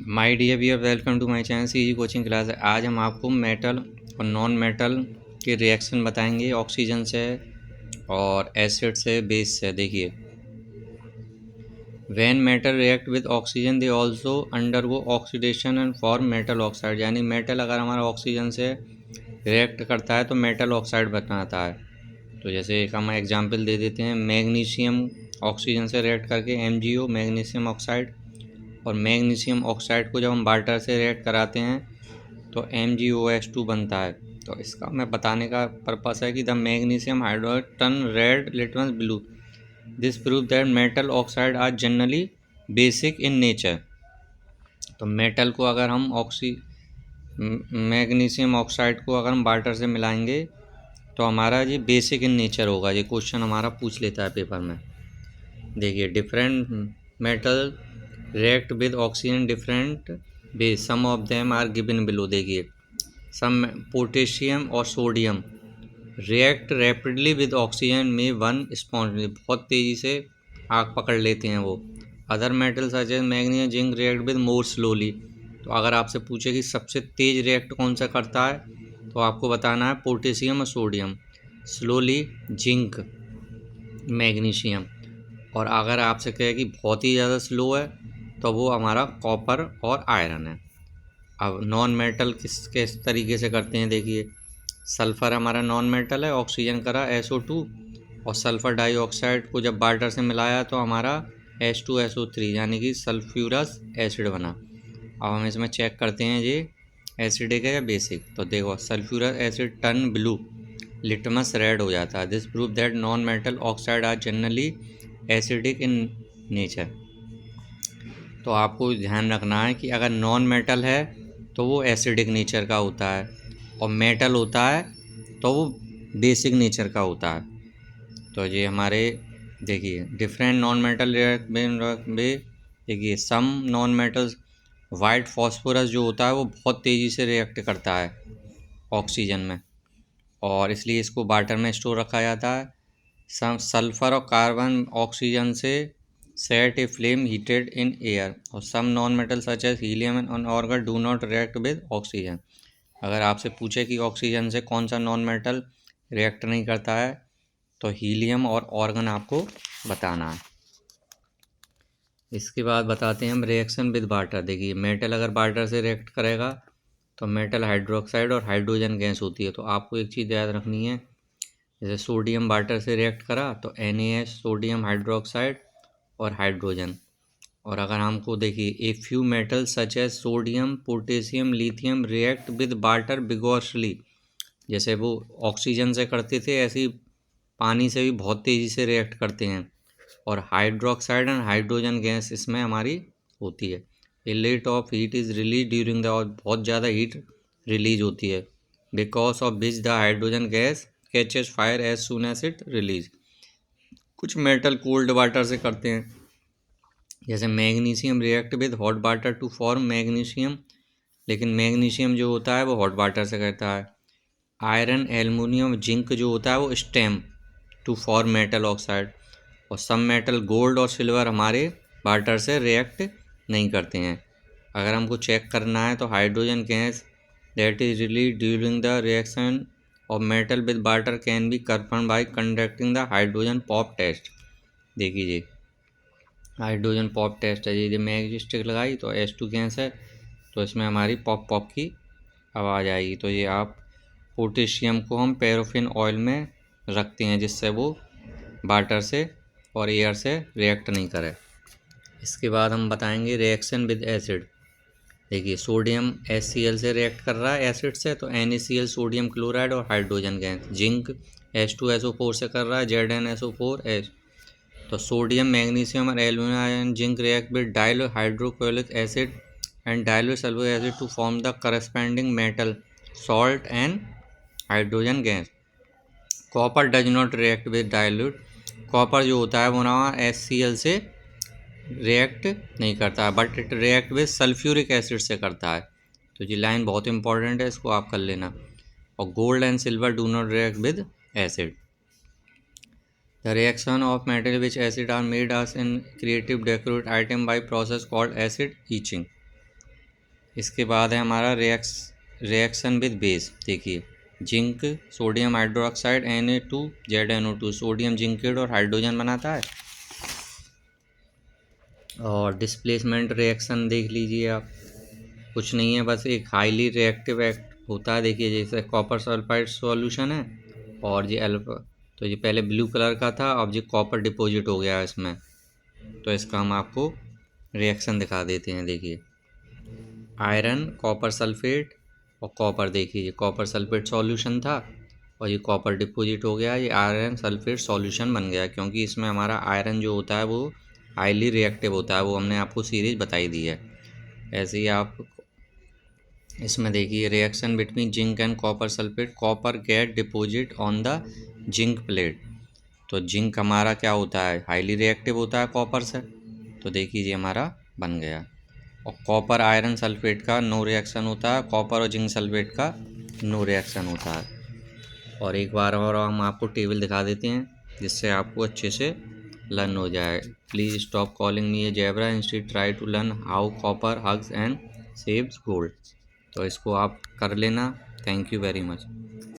My dear viewer, welcome to my channel C coaching class. आज हम आपको metal और नॉन मेटल के रिएक्शन बताएंगे, ऑक्सीजन से और एसिड से, बेस से। देखिए, when metal react with oxygen they also undergo oxidation and form metal oxide. यानी मेटल अगर हमारा ऑक्सीजन से रिएक्ट करता है तो मेटल ऑक्साइड बनाता है। तो जैसे एक हम एग्जांपल दे देते हैं, मैग्नीशियम ऑक्सीजन से रिएक्ट करके MgO मैग्नीशियम ऑक्साइड, और मैग्नीशियम ऑक्साइड को जब हम वाटर से रिएक्ट कराते हैं तो MgOH2 बनता है। तो इसका मैं बताने का पर्पस है कि the magnesium hydroxide turn red litmus blue. This prove that metal oxide are generally basic in nature. तो मेटल को अगर हम मैग्नीशियम ऑक्साइड को अगर हम वाटर से मिलाएंगे तो हमारा ये बेसिक इन नेचर होगा। ये क्वेश्चन हमारा पूछ लेता है पेपर में। देखिए, different metal react with oxygen different base, some of them are given below. देखिए, सम पोटेशियम और sodium react rapidly with oxygen में वन स्पॉन्ज, बहुत तेज़ी से आग पकड़ लेते हैं वो। Other metal such as magnesium zinc react with more slowly. तो अगर आपसे पूछे कि सबसे तेज़ रिएक्ट कौन सा करता है तो आपको बताना है पोटेशियम और सोडियम, स्लोली जिंक, मैग्नीशियम। और अगर आपसे कहे कि बहुत ही ज़्यादा स्लो है तो वो हमारा कॉपर और आयरन है। अब नॉन मेटल किस तरीके से करते हैं, देखिए, सल्फ़र हमारा नॉन मेटल है, ऑक्सीजन करा SO2, और सल्फ़र डाइऑक्साइड को जब वाटर से मिलाया तो हमारा H2SO3 यानी कि सल्फ्यूरस एसिड बना। अब हम इसमें चेक करते हैं ये एसिडिक है या बेसिक। तो देखो, sulphurous acid turn blue, litmus red हो जाता है। This prove that non metal oxide are generally acidic in nature. तो आपको ध्यान रखना है कि अगर नॉन मेटल है तो वो एसिडिक नेचर का होता है, और मेटल होता है तो वो बेसिक नेचर का होता है। तो ये हमारे, देखिए, डिफरेंट नॉन मेटल में देखिए, some non metals, white phosphorus जो होता है वो बहुत तेज़ी से रिएक्ट करता है ऑक्सीजन में, और इसलिए इसको वाटर में स्टोर रखा जाता है। सम सल्फ़र और कार्बन ऑक्सीजन से set a flame heated in air, और some non metal such as helium and argon do not react with oxygen. अगर आपसे पूछे कि ऑक्सीजन से कौन सा नॉन मेटल रिएक्ट नहीं करता है तो हीलियम और ऑर्गन आपको बताना है। इसके बाद बताते हैं हम रिएक्शन विद वाटर। देखिए, मेटल अगर वाटर से रिएक्ट करेगा तो मेटल हाइड्रोक्साइड और हाइड्रोजन गैस होती है। तो आपको एक चीज़ याद रखनी है, जैसे सोडियम वाटर से रिएक्ट करा तो NaH, सोडियम हाइड्रोक्साइड और हाइड्रोजन। और अगर हमको देखिए, a few metal such as sodium, potassium, lithium react with water vigorously. जैसे वो ऑक्सीजन से करते थे ऐसे ही पानी से भी बहुत तेज़ी से रिएक्ट करते हैं। और हाइड्रोक्साइड एंड हाइड्रोजन गैस इसमें हमारी होती है। A lot of heat is release during the, और बहुत ज़्यादा हीट रिलीज होती है, because of which the hydrogen gas catches fire as soon as it release. कुछ मेटल कोल्ड वाटर से करते हैं, जैसे magnesium react with hot water to form magnesium, लेकिन मैग्नीशियम जो होता है वो हॉट वाटर से करता है। आयरन, एल्युमिनियम, जिंक जो होता है वो stem to form metal oxide. और सम मेटल गोल्ड और सिल्वर हमारे वाटर से रिएक्ट नहीं करते हैं। अगर हमको चेक करना है तो hydrogen gas that is released during the reaction of metal with water can be confirm by conducting the hydrogen pop test. देखिए, हाइड्रोजन पॉप टेस्ट है, ये मैजिक स्टिक लगाई तो H2 गैस है, तो इसमें हमारी पॉप पॉप की आवाज़ आएगी। तो ये आप, पोटेशियम को हम पैराफिन ऑयल में रखते हैं जिससे वो वाटर से और एयर से रिएक्ट नहीं करे। इसके बाद हम बताएंगे रिएक्शन विद एसिड। देखिए, सोडियम HCl से रिएक्ट कर रहा है एसिड से तो NaCl, सोडियम क्लोराइड और हाइड्रोजन गैस। जिंक H2SO4 से कर रहा है ZnSO4H। तो सोडियम, मैग्नीशियम और aluminium zinc react with dil hydrochloric acid and dil sulphuric acid to form the corresponding metal salt and hydrogen gas. Copper does not react with dilute. Copper जो होता है वो ना HCl से react नहीं करता है, but it react with sulphuric acid से करता है। तो ये लाइन बहुत इंपॉर्टेंट है, इसको आप कर लेना। और gold and silver do not react with acid. The reaction of metal with acid are made as in creative decorate item by process called acid etching. इसके बाद है हमारा रिएक्शन विद बेस। देखिए zinc sodium hydroxide Na2ZNO2 sodium zincate और hydrogen बनाता है। और displacement reaction देख लीजिए आप, कुछ नहीं है, बस एक हाईली रिएक्टिव एक्ट होता है। देखिए जैसे कॉपर सल्फाइड सॉल्यूशन है और ये अल्फा, तो ये पहले ब्लू कलर का था, अब ये कॉपर डिपॉजिट हो गया है इसमें। तो इसका हम आपको रिएक्शन दिखा देते हैं। देखिए आयरन कॉपर सल्फेट और कॉपर, देखिए ये कॉपर सल्फेट सॉल्यूशन था और ये कॉपर डिपॉजिट हो गया, ये आयरन सल्फेट सॉल्यूशन बन गया, क्योंकि इसमें हमारा आयरन जो होता है वो हाईली रिएक्टिव होता है, वो हमने आपको सीरीज बताई दी है। ऐसे ही आप इसमें देखिए reaction between zinc and copper sulphate, copper get deposit on the zinc plate. तो जिंक हमारा क्या होता है, हाईली रिएक्टिव होता है कॉपर से, तो देखिए ये हमारा बन गया। और कॉपर आयरन सल्फेट का नो रिएक्शन होता है, कॉपर और जिंक सल्फेट का नो रिएक्शन होता है। और एक बार और हम आपको टेबल दिखा देते हैं जिससे आपको अच्छे से लर्न हो जाए। Please stop calling me a zebra, instead try to learn how copper hugs and saves gold. तो इसको आप कर लेना। Thank you very much.